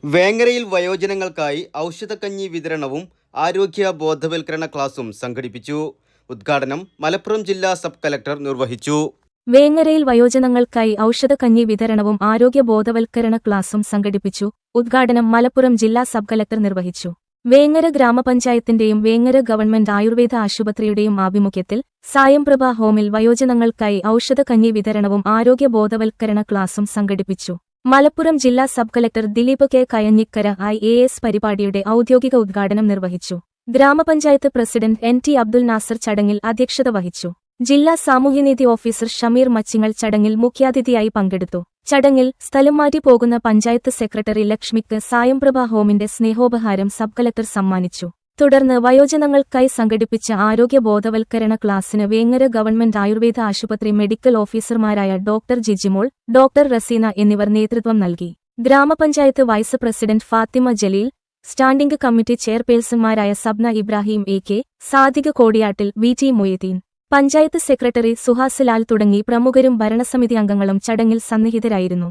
വേങ്ങരയിൽ വയോജനങ്ങൾക്കായി ഔഷധക്കഞ്ഞി വിതരണവും ആരോഗ്യ ബോധവൽക്കരണ ക്ലാസും സംഘടിപ്പിച്ചു. ഉദ്ഘാടനം മലപ്പുറം ജില്ലാ സബ് കളക്ടർ നിർവഹിച്ചു. വേങ്ങരയിൽ വയോജനങ്ങൾക്കായി ഔഷധക്കഞ്ഞി വിതരണവും ആരോഗ്യ ബോധവൽക്കരണ ക്ലാസും സംഘടിപ്പിച്ചു. ഉദ്ഘാടനം മലപ്പുറം ജില്ലാ സബ് കളക്ടർ നിർവഹിച്ചു. വേങ്ങര ഗ്രാമപഞ്ചായത്തിന്റെയും വേങ്ങര ഗവൺമെന്റ് ആയുർവേദ ആശുപത്രിയുടെയും ആഭിമുഖ്യത്തിൽ സായംപ്രഭ ഹോമിൽ വയോജനങ്ങൾക്കായി ഔഷധക്കഞ്ഞി വിതരണവും ആരോഗ്യ ബോധവൽക്കരണ ക്ലാസും സംഘടിപ്പിച്ചു. മലപ്പുറം ജില്ലാ sub collector Dileep K Kayanjikkara IAS പരിപാടിയുടെ ഔദ്യോഗിക ഉദ്ഘാടനം നിർവഹിച്ചു. ഗ്രാമപഞ്ചായത്ത് പ്രസിഡന്റ് NT അബ്ദുൽ നാസർ ചടങ്ങിൽ അധ്യക്ഷത വഹിച്ചു. ജില്ലാ സാമൂഹ്യനീതി ഓഫീസർ ഷമീർ മച്ചിങ്ങൽ ചടങ്ങിൽ മുഖ്യാതിഥിയായി പങ്കെടുത്തു. ചടങ്ങിൽ സ്ഥലം മാറ്റി പോകുന്ന പഞ്ചായത്ത് സെക്രട്ടറി ലക്ഷ്മിക്ക് സായംപ്രഭ ഹോമിന്റെ സ്നേഹോപഹാരം സബ് കളക്ടർ സമ്മാനിച്ചു. തുടർന്ന് വയോജനങ്ങൾക്കായി സംഘടിപ്പിച്ച ആരോഗ്യ ബോധവൽക്കരണ ക്ലാസിന് വേങ്ങര ഗവൺമെന്റ് ആയുർവേദ ആശുപത്രി മെഡിക്കൽ ഓഫീസർമാരായ ഡോക്ടർ ജിജിമോൾ, ഡോക്ടർ റസീന എന്നിവർ നേതൃത്വം നൽകി. ഗ്രാമപഞ്ചായത്ത് vice president Fathima Jaleel, standing committee ചെയർപേഴ്സൺമാരായ Sabna Ibrahim AK, Sadiq Kodiyattil, VT Moideen, panchayat secretary Suhas Lal തുടങ്ങി പ്രമുഖരും ഭരണസമിതി അംഗങ്ങളും ചടങ്ങിൽ സന്നിഹിതരായിരുന്നു.